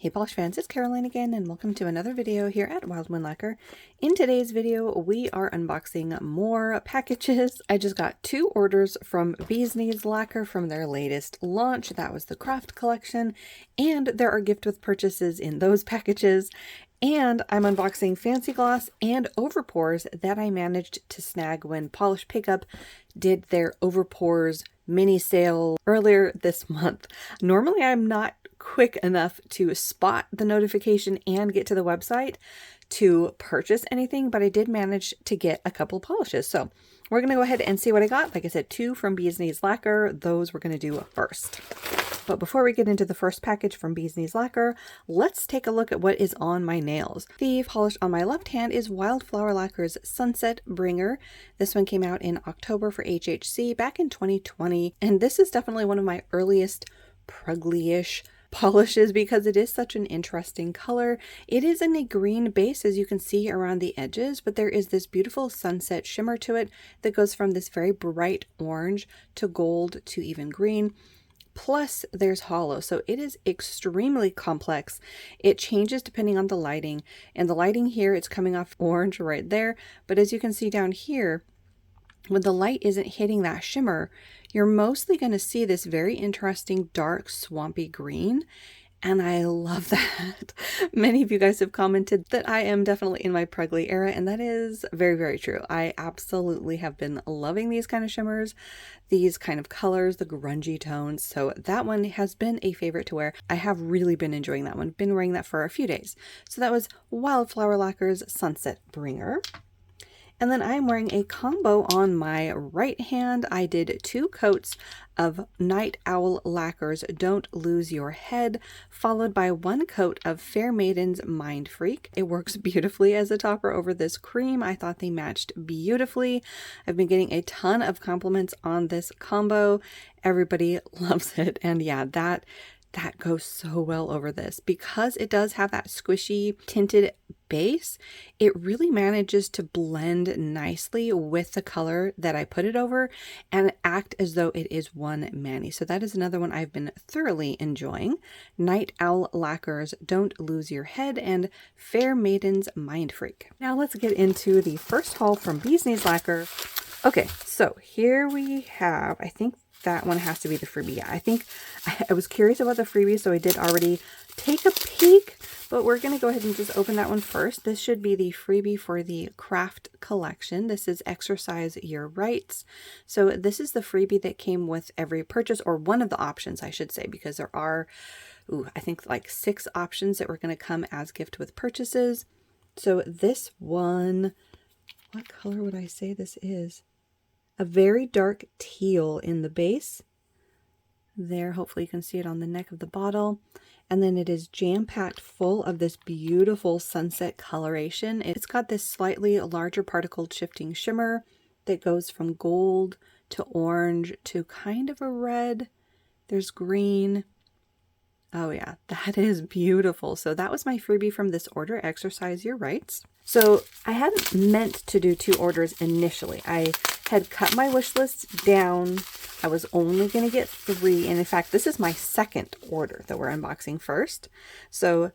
Hey polish fans, it's Caroline again and welcome to another video here at Wildflower Lacquer. In today's video, we are unboxing more packages. I just got 2 orders from Bees Lacquer from their latest launch. That was the craft collection, and there are gift with purchases in those packages. And I'm unboxing Fancy Gloss and Overpours that I managed to snag when Polish Pickup did their Overpours mini sale earlier this month. Normally I'm not quick enough to spot the notification and get to the website to purchase anything, but I did manage to get a couple polishes. So we're going to go ahead and see what I got. Like I said, 2 from Bees Lacquer. Those we're going to do first. But before we get into the first package from Bees Lacquer, let's take a look at what is on my nails. The polish on my left hand is Wildflower Lacquer's Sunset Bringer. This one came out in October for HHC back in 2020, and this is definitely one of my earliest pruggly-ish polishes because it is such an interesting color. It is in a green base, as you can see around the edges, but there is this beautiful sunset shimmer to it that goes from this very bright orange to gold to even green. Plus there's hollow, so it is extremely complex. It changes depending on the lighting, and the lighting here, it's coming off orange right there, but as you can see down here, when the light isn't hitting that shimmer, you're mostly going to see this very interesting dark swampy green, and I love that. Many of you guys have commented that I am definitely in my pruggly era, and that is very, very true. I absolutely have been loving these kind of shimmers, these kind of colors, the grungy tones, so that one has been a favorite to wear. I have really been enjoying that one. Been wearing that for a few days. So that was Wildflower Lacquer's Sunset Bringer. And then I'm wearing a combo on my right hand. I did 2 coats of Owl Lacquer's Don't Lose Your Head, followed by 1 coat of Fair Maiden's Mindfreak. It works beautifully as a topper over this cream. I thought they matched beautifully. I've been getting a ton of compliments on this combo. Everybody loves it. And yeah, that goes so well over this. Because it does have that squishy tinted base, it really manages to blend nicely with the color that I put it over and act as though it is one mani. So that is another one I've been thoroughly enjoying. Owl Lacquer's Don't Lose Your Head and Fair Maiden's Mindfreak. Now let's get into the first haul from Bees Lacquer. Okay, so here we have, I think that one has to be the freebie. Yeah, I think I was curious about the freebie, so I did already take a peek, but we're going to go ahead and just open that one first. This should be the freebie for the craft collection. This is Exercise Your Rights. So this is the freebie that came with every purchase, or one of the options, I should say, because there are, I think like 6 options that were going to come as gift with purchases. So this one, what color would I say this is? A very dark teal in the base. There, hopefully you can see it on the neck of the bottle. And then it is jam-packed full of this beautiful sunset coloration. It's got this slightly larger particled shifting shimmer that goes from gold to orange to kind of a red. There's green. Oh yeah, that is beautiful. So that was my freebie from this order, Exercise Your Rights. So I hadn't meant to do 2 orders initially. I had cut my wish list down. I was only going to get 3. And in fact, this is my second order that we're unboxing first. So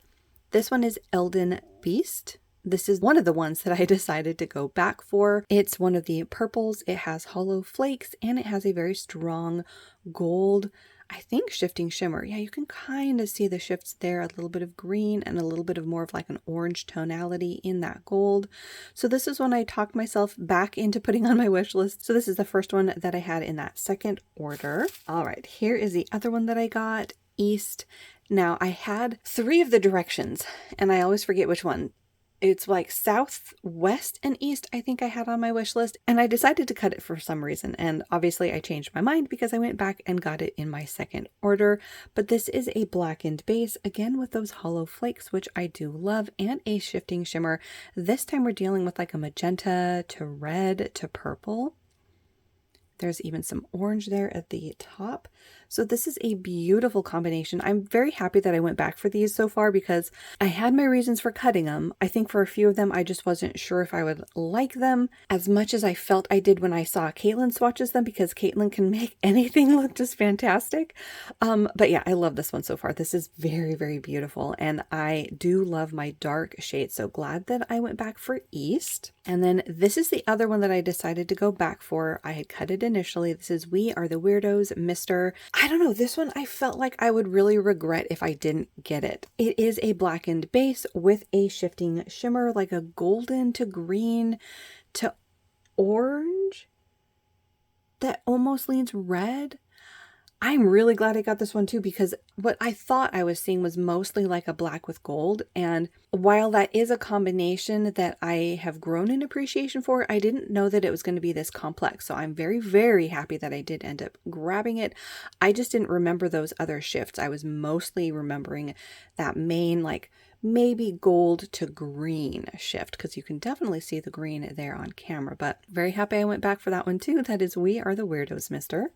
this one is Elden Beast. This is one of the ones that I decided to go back for. It's one of the purples. It has hollow flakes and it has a very strong gold, I think, shifting shimmer. Yeah, you can kind of see the shifts there, a little bit of green and a little bit of more of like an orange tonality in that gold. So this is when I talked myself back into putting on my wish list. So this is the first one that I had in that second order. All right, here is the other one that I got, East. Now I had 3 of the directions and I always forget which one. It's like south, west, and east I think I had on my wish list, and I decided to cut it for some reason, and obviously I changed my mind because I went back and got it in my second order. But this is a blackened base, again with those hollow flakes, which I do love, and a shifting shimmer. This time we're dealing with like a magenta to red to purple. There's even some orange there at the top. So this is a beautiful combination. I'm very happy that I went back for these so far because I had my reasons for cutting them. I think for a few of them, I just wasn't sure if I would like them as much as I felt I did when I saw Caitlin swatches them, because Caitlin can make anything look just fantastic. But yeah, I love this one so far. This is very, very beautiful. And I do love my dark shade. So glad that I went back for East. And then this is the other one that I decided to go back for. I had cut it initially. This is We Are the Weirdos, Mr. I don't know, this one I felt like I would really regret if I didn't get it. It is a blackened base with a shifting shimmer, like a golden to green to orange that almost leans red. I'm really glad I got this one too, because what I thought I was seeing was mostly like a black with gold. And while that is a combination that I have grown in appreciation for, I didn't know that it was going to be this complex. So I'm very, very happy that I did end up grabbing it. I just didn't remember those other shifts. I was mostly remembering that main, like maybe gold to green shift, because you can definitely see the green there on camera. But very happy I went back for that one too. That is We Are the Weirdos, Mister.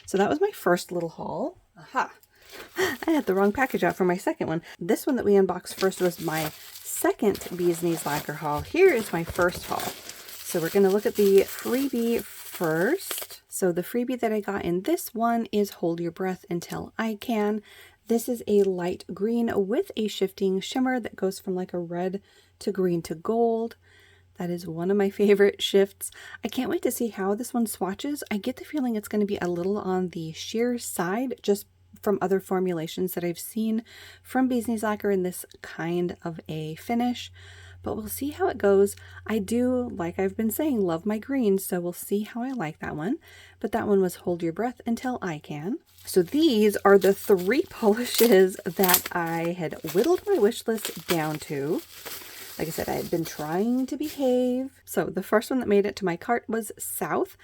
So that was my first little haul. Aha! I had the wrong package out for my second one. This one that we unboxed first was my second Bee's Knees Lacquer haul. Here is my first haul. So we're going to look at the freebie first. So the freebie that I got in this one is Hold Your Breath Until I Can. This is a light green with a shifting shimmer that goes from like a red to green to gold. That is one of my favorite shifts. I can't wait to see how this one swatches. I get the feeling it's going to be a little on the sheer side, just from other formulations that I've seen from Bee's Knees Lacquer in this kind of a finish. But we'll see how it goes. I do, like I've been saying, love my greens, so we'll see how I like that one. But that one was Hold Your Breath Until I Can. So these are the 3 polishes that I had whittled my wish list down to. Like I said, I had been trying to behave. So the first one that made it to my cart was South.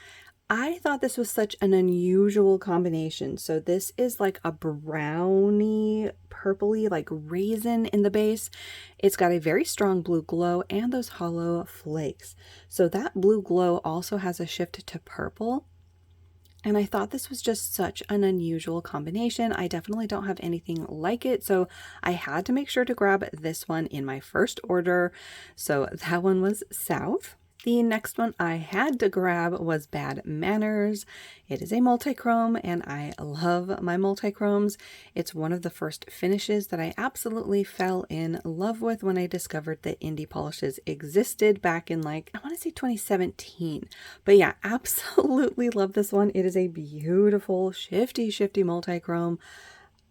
I thought this was such an unusual combination. So this is like a browny, purpley, like raisin in the base. It's got a very strong blue glow and those hollow flakes. So that blue glow also has a shift to purple. And I thought this was just such an unusual combination. I definitely don't have anything like it, so I had to make sure to grab this one in my first order. So that one was South. The next one I had to grab was Bad Manners. It is a multi-chrome, and I love my multi-chromes. It's one of the first finishes that I absolutely fell in love with when I discovered that indie polishes existed back in, like, I want to say 2017. But yeah, absolutely love this one. It is a beautiful, shifty multi-chrome.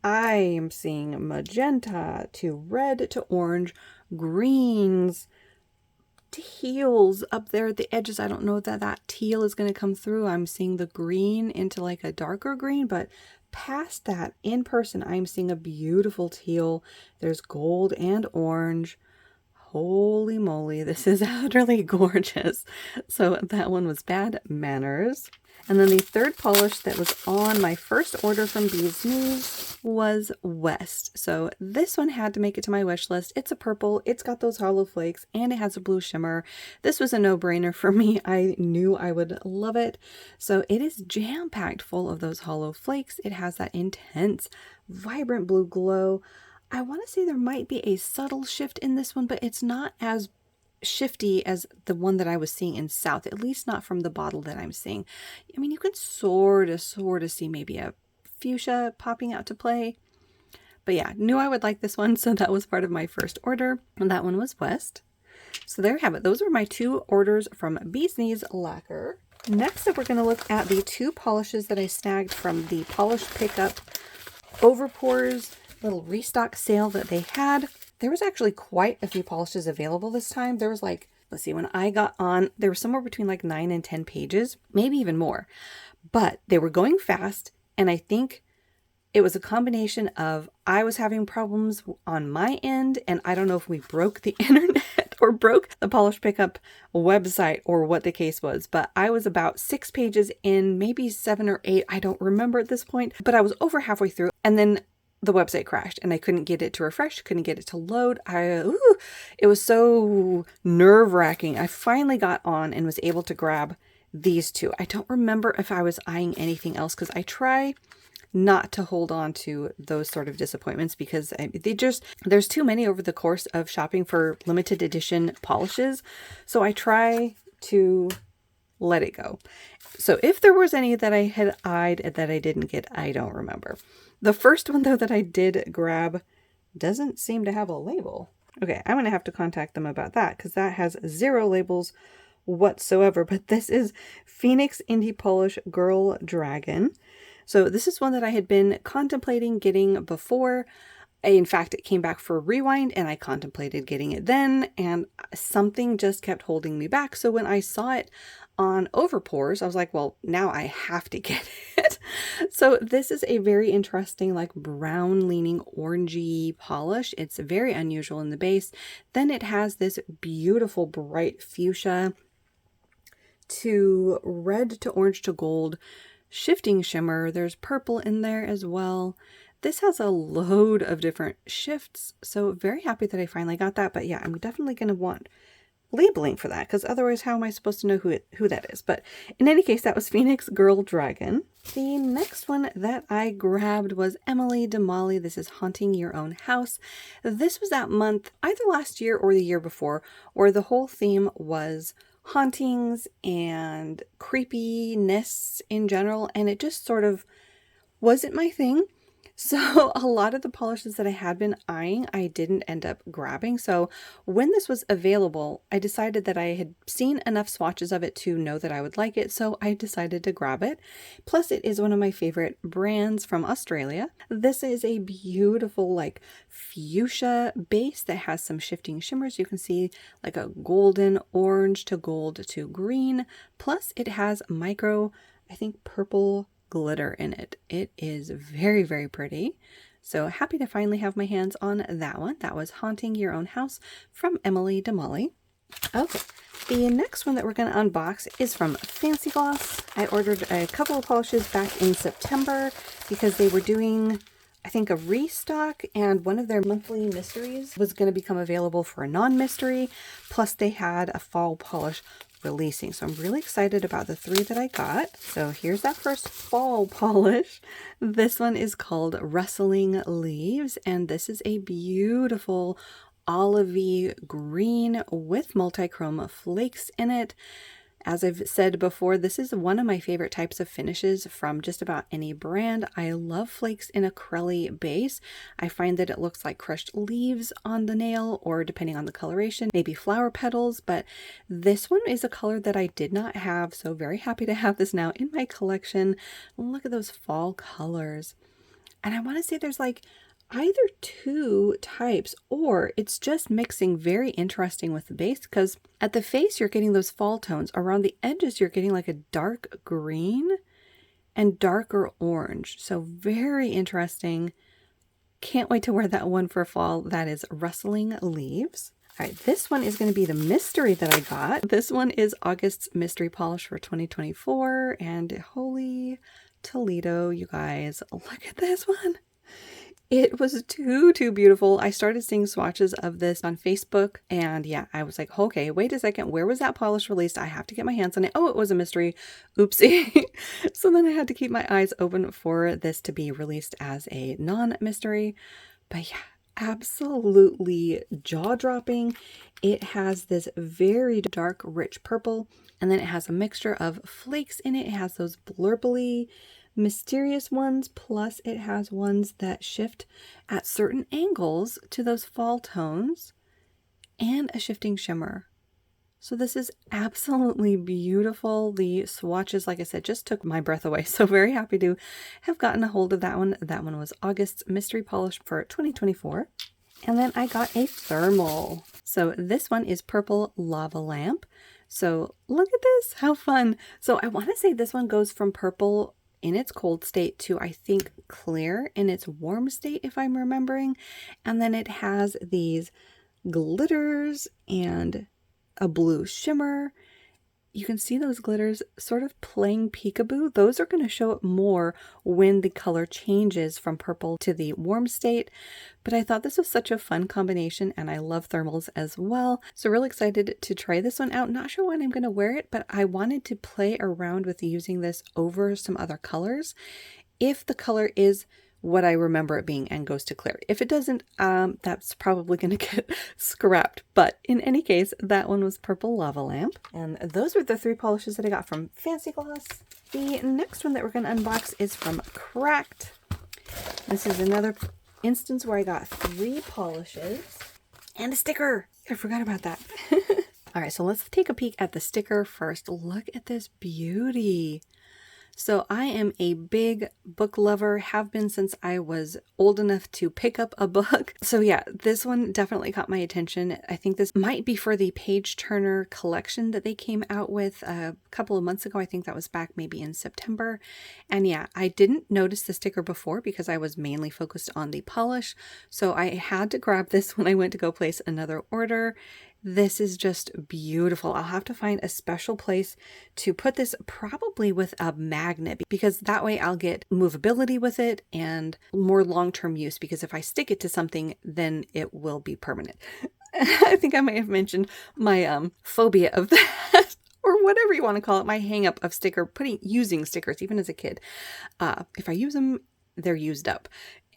I am seeing magenta to red to orange, greens, teals up there at the edges. I don't know that teal is going to come through. I'm seeing the green into like a darker green, but past that in person, I'm seeing a beautiful teal. There's gold and orange. Holy moly, this is utterly gorgeous. So that one was Bad Manners. And then the third polish that was on my first order from Bee's Knees was West. So this one had to make it to my wish list. It's a purple, it's got those hollow flakes, and it has a blue shimmer. This was a no-brainer for me. I knew I would love it. So it is jam-packed full of those hollow flakes. It has that intense, vibrant blue glow. I want to say there might be a subtle shift in this one, but it's not as shifty as the one that I was seeing in South, at least not from the bottle that I'm seeing. I mean, you can sort of see maybe a fuchsia popping out to play. But yeah, knew I would like this one, so that was part of my first order. And that one was West. So there you have it. Those were my 2 orders from Bee's Knees Lacquer. Next up, we're going to look at the 2 polishes that I snagged from the Polish Pickup Overpours little restock sale that they had. There was actually quite a few polishes available this time. There was like, let's see, when I got on, there was somewhere between like 9 and 10 pages, maybe even more. But they were going fast, and I think it was a combination of I was having problems on my end, and I don't know if we broke the internet or broke the Polish Pickup website or what the case was, but I was about 6 pages in, maybe 7 or 8, I don't remember at this point, but I was over halfway through, and then the website crashed and I couldn't get it to refresh, couldn't get it to load. It was so nerve-wracking. I finally got on and was able to grab these 2. I don't remember if I was eyeing anything else, because I try not to hold on to those sort of disappointments, because there's too many over the course of shopping for limited edition polishes. So I try to let it go. So if there was any that I had eyed that I didn't get, I don't remember. The first one though that I did grab doesn't seem to have a label. Okay, I'm going to have to contact them about that, because that has 0 labels whatsoever. But this is Phoenix Indie Polish Girl Dragon. So this is one that I had been contemplating getting before. In fact, it came back for rewind and I contemplated getting it then, and something just kept holding me back. So when I saw it on overpours, I was like, well, now I have to get it. So this is a very interesting, like brown leaning orangey polish. It's very unusual in the base. Then it has this beautiful bright fuchsia to red to orange to gold shifting shimmer. There's purple in there as well. This has a load of different shifts, so very happy that I finally got that. But yeah, I'm definitely going to want labeling for that, because otherwise how am I supposed to know who that is? But in any case, that was Phoenix Girl Dragon. The next one that I grabbed was Emily DeMolly. This is Haunting Your Own House. This was that month, either last year or the year before, where the whole theme was hauntings and creepiness in general, and it just sort of wasn't my thing. So a lot of the polishes that I had been eyeing, I didn't end up grabbing. So when this was available, I decided that I had seen enough swatches of it to know that I would like it. So I decided to grab it. Plus it is one of my favorite brands from Australia. This is a beautiful like fuchsia base that has some shifting shimmers. You can see like a golden orange to gold to green. Plus it has micro, I think purple glitter in it. It is very, very pretty. So happy to finally have my hands on that one. That was Haunting Your Own House from Emily DeMolly. Okay, the next one that we're going to unbox is from Fancy Gloss. I ordered a couple of polishes back in September because they were doing, I think, a restock, and one of their monthly mysteries was going to become available for a non-mystery. Plus they had a fall polish releasing. So I'm really excited about the 3 that I got. So here's that first fall polish. This one is called Rustling Leaves, and this is a beautiful olivey green with multi-chrome flakes in it. As I've said before, this is one of my favorite types of finishes from just about any brand. I love flakes in a acrylic base. I find that it looks like crushed leaves on the nail, or depending on the coloration, maybe flower petals. But this one is a color that I did not have, so very happy to have this now in my collection. Look at those fall colors. And I want to say there's like either 2 types, or it's just mixing very interesting with the base, because at the face you're getting those fall tones. Around the edges you're getting like a dark green and darker orange. So very interesting. Can't wait to wear that one for fall. That is Rustling Leaves. All right, this one is going to be the mystery that I got. This one is August's mystery polish for 2024, and holy Toledo, you guys, look at this one. It was too beautiful. I started seeing swatches of this on Facebook, and yeah, I was like, okay, wait a second, where was that polish released? I have to get my hands on it. Oh, it was a mystery. Oopsie. So then I had to keep my eyes open for this to be released as a non-mystery. But yeah, absolutely jaw-dropping. It has this very dark, rich purple, and then it has a mixture of flakes in it. It has those blurbly mysterious ones, plus it has ones that shift at certain angles to those fall tones, and a shifting shimmer. So this is absolutely beautiful. The swatches, like I said, just took my breath away. So very happy to have gotten a hold of that one. That one was August's mystery polish for 2024. And then I got a thermal. So this one is Purple Lava Lamp. So look at this, how fun. So I want to say this one goes from purple in its cold state to, I think, clear in its warm state, if I'm remembering. And then it has these glitters and a blue shimmer. You can see those glitters sort of playing peekaboo. Those are going to show up more when the color changes from purple to the warm state. But I thought this was such a fun combination, and I love thermals as well. So really excited to try this one out. Not sure when I'm going to wear it, but I wanted to play around with using this over some other colors. if the color is what I remember it being and goes to clear. If it doesn't, that's probably going to get scrapped. But in any case, that one was Purple Lava Lamp. And those were the 3 polishes that I got from Fancy Gloss. The next one that we're going to unbox is from Cracked. This is another instance where I got 3 polishes and a sticker. I forgot about that. All right, so let's take a peek at the sticker first. Look at this beauty. So I am a big book lover, have been since I was old enough to pick up a book. So yeah, this one definitely caught my attention. I think this might be for the page turner collection that they came out with a couple of months ago. I think that was back maybe in September. And yeah, I didn't notice the sticker before because I was mainly focused on the polish. So I had to grab this when I went to go place another order. This is just beautiful. I'll have to find a special place to put this, probably with a magnet, because that way I'll get movability with it and more long-term use, because if I stick it to something, then it will be permanent. I think I might have mentioned my phobia of that. Or whatever you want to call it, my hang up of using stickers, even as a kid. If I use them, they're used up.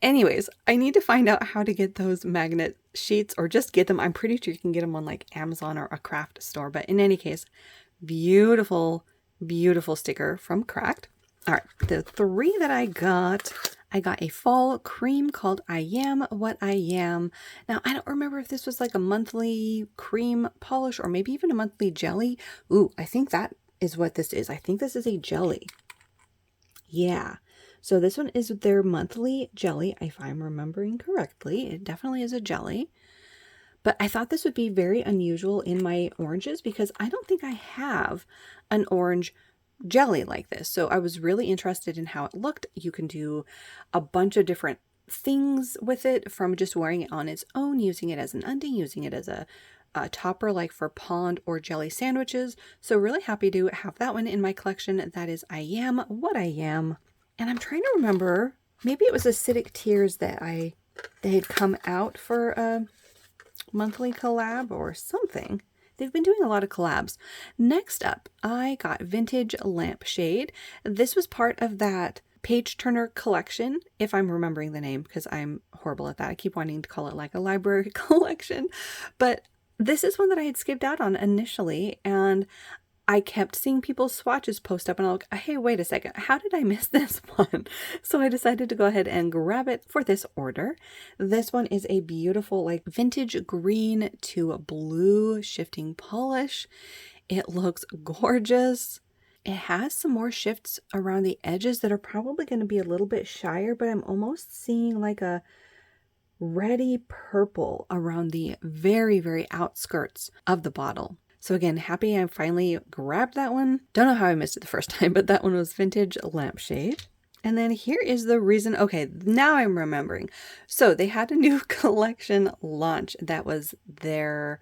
Anyways, I need to find out how to get those magnet sheets, or just get them. I'm pretty sure you can get them on like Amazon or a craft store. But in any case, beautiful, beautiful sticker from Cracked. All right, the 3 that I got a fall cream called I Am What I Am. Now, I don't remember if this was like a monthly cream polish or maybe even a monthly jelly. Ooh, I think that is what this is. I think this is a jelly. Yeah. So this one is their monthly jelly, if I'm remembering correctly. It definitely is a jelly. But I thought this would be very unusual in my oranges because I don't think I have an orange jelly like this. So I was really interested in how it looked. You can do a bunch of different things with it, from just wearing it on its own, using it as an undie, using it as a topper like for pond or jelly sandwiches. So really happy to have that one in my collection. That is I Am What I Am. And I'm trying to remember, maybe it was Acidic Tears that they had come out for a monthly collab or something. They've been doing a lot of collabs. Next up, I got Vintage Lampshade. This was part of that page turner collection, if I'm remembering the name, because I'm horrible at that. I keep wanting to call it like a library collection. But this is one that I had skipped out on initially, and I kept seeing people's swatches post up, and I'm like, hey, wait a second, how did I miss this one? So I decided to go ahead and grab it for this order. This one is a beautiful like vintage green to blue shifting polish. It looks gorgeous. It has some more shifts around the edges that are probably going to be a little bit shyer, but I'm almost seeing like a reddy purple around the very, very outskirts of the bottle. So again, happy I finally grabbed that one. Don't know how I missed it the first time, but that one was Vintage Lampshade. And then here is the reason. Okay, now I'm remembering. So they had a new collection launch that was their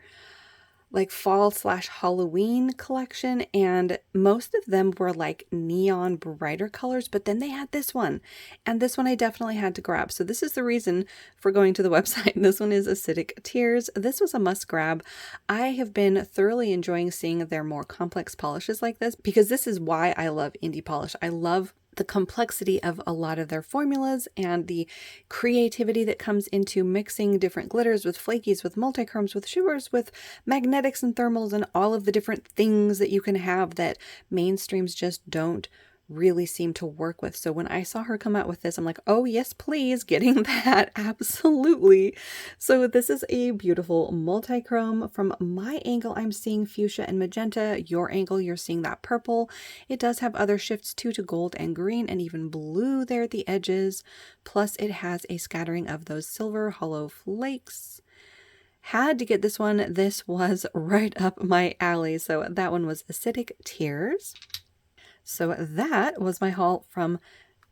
like fall/Halloween collection, and most of them were like neon brighter colors, but then they had this one, and this one I definitely had to grab. So this is the reason for going to the website. This one is Acidic Tears. This was a must grab. I have been thoroughly enjoying seeing their more complex polishes like this, because this is why I love indie polish. I love the complexity of a lot of their formulas and the creativity that comes into mixing different glitters with flakies, with multichromes, with shimmers, with magnetics and thermals, and all of the different things that you can have that mainstreams just don't really seem to work with. So when I saw her come out with this, I'm like, oh yes, please, getting that, absolutely. So this is a beautiful multichrome. From my angle, I'm seeing fuchsia and magenta. Your angle, you're seeing that purple. It does have other shifts too, to gold and green and even blue there at the edges. Plus it has a scattering of those silver hollow flakes. Had to get this one. This was right up my alley. So that one was Acidic Tears. So that was my haul from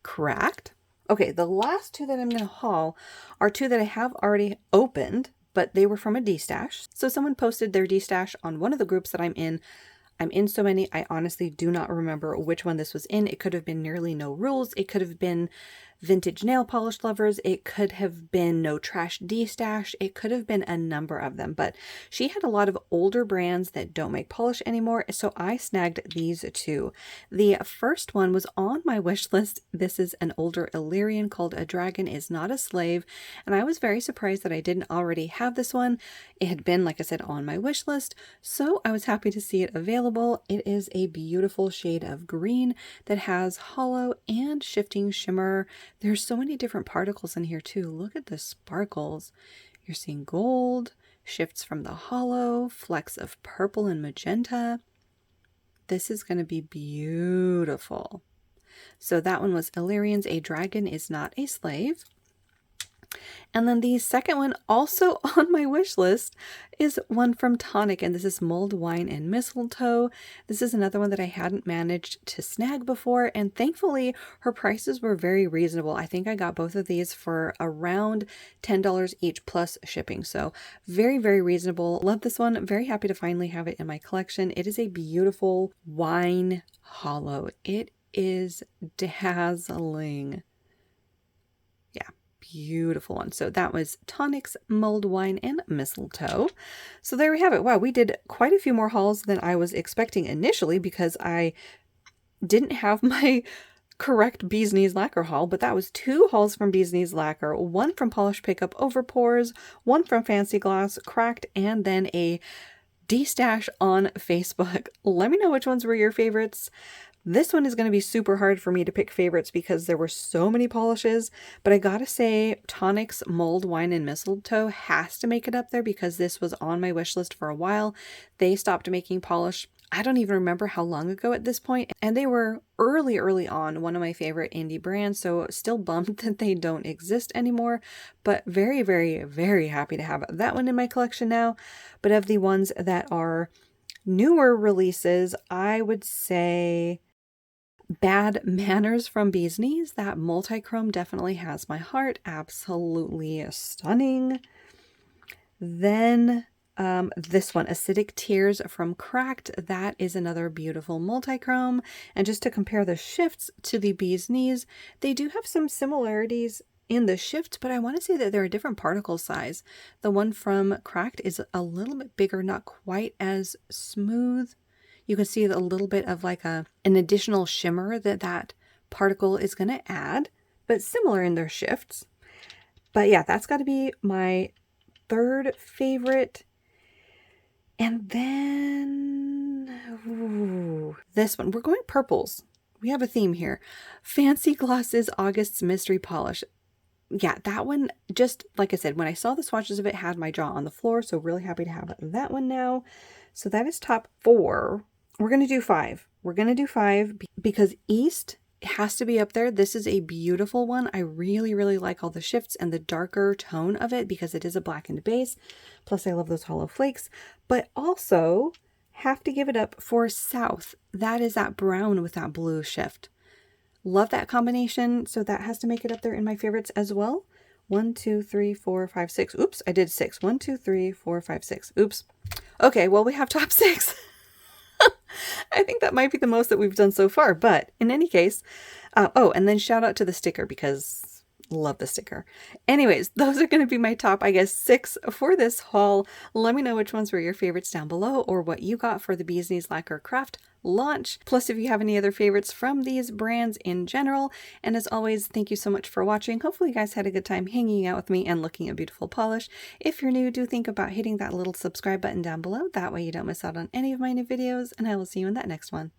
Cracked. Okay, the last 2 that I'm going to haul are 2 that I have already opened, but they were from a Destash. So someone posted their Destash on one of the groups that I'm in. I'm in so many, I honestly do not remember which one this was in. It could have been Nearly No Rules. It could have been vintage nail polish lovers. It could have been No Trash Destash. It could have been a number of them, but she had a lot of older brands that don't make polish anymore, so I snagged these two. The first one was on my wish list. This is an older Illyrian called A Dragon Is Not a Slave, and I was very surprised that I didn't already have this one. It had been, like I said, on my wish list, so I was happy to see it available. It is a beautiful shade of green that has hollow and shifting shimmer. There's so many different particles in here too. Look at the sparkles. You're seeing gold, shifts from the hollow, flecks of purple and magenta. This is going to be beautiful. So that one was Illyrian's A Dragon Is Not a Slave. And then the second one, also on my wish list, is one from Tonic, and this is Mulled Wine and Mistletoe. This is another one that I hadn't managed to snag before, and thankfully her prices were very reasonable. I think I got both of these for around $10 each plus shipping, so very, very reasonable. Love this one. Very happy to finally have it in my collection. It is a beautiful wine hollow. It is dazzling. Yeah. Beautiful one. So that was Tonic's Mulled Wine and Mistletoe. So there we have it. Wow, we did quite a few more hauls than I was expecting initially because I didn't have my correct Bee's Knees Lacquer haul, but that was 2 hauls from Bee's Knees Lacquer, one from Polish Pickup Overpours, one from Fancy Gloss Cracked, and then a Destash on Facebook. Let me know which ones were your favorites. This one is going to be super hard for me to pick favorites because there were so many polishes, but I gotta say Tonic's Mulled Wine and Mistletoe has to make it up there because this was on my wish list for a while. They stopped making polish, I don't even remember how long ago at this point, and they were early on one of my favorite indie brands, so still bummed that they don't exist anymore, but very, very, very happy to have that one in my collection now. But of the ones that are newer releases, I would say Bad Manners from Bee's Knees. That multi-chrome definitely has my heart. Absolutely stunning. Then this one, Acidic Tears from Cracked. That is another beautiful multi-chrome. And just to compare the shifts to the Bee's Knees, they do have some similarities in the shift, but I want to say that they're a different particle size. The one from Cracked is a little bit bigger, not quite as smooth. You can see a little bit of like an additional shimmer that particle is going to add, but similar in their shifts. But yeah, that's got to be my third favorite. And then this one, we're going purples. We have a theme here. Fancy Gloss's August's Mystery Polish. Yeah, that one, just like I said, when I saw the swatches of it, had my jaw on the floor. So really happy to have that one now. So that is top 4. We're going to do 5. We're going to do 5 because East has to be up there. This is a beautiful one. I really, really like all the shifts and the darker tone of it because it is a blackened base. Plus, I love those hollow flakes. But also, have to give it up for South. That is that brown with that blue shift. Love that combination. So that has to make it up there in my favorites as well. 1, 2, 3, 4, 5, 6. Oops, I did 6. 1, 2, 3, 4, 5, 6. Oops. Okay, well, we have top 6. I think that might be the most that we've done so far, but in any case, oh, and then shout out to the sticker because love the sticker. Anyways, those are going to be my top, I guess, 6 for this haul. Let me know which ones were your favorites down below or what you got for the Bee's Knees Lacquer Craft launch. Plus, if you have any other favorites from these brands in general. And as always, thank you so much for watching. Hopefully you guys had a good time hanging out with me and looking at beautiful polish. If you're new, do think about hitting that little subscribe button down below. That way you don't miss out on any of my new videos, and I will see you in that next one.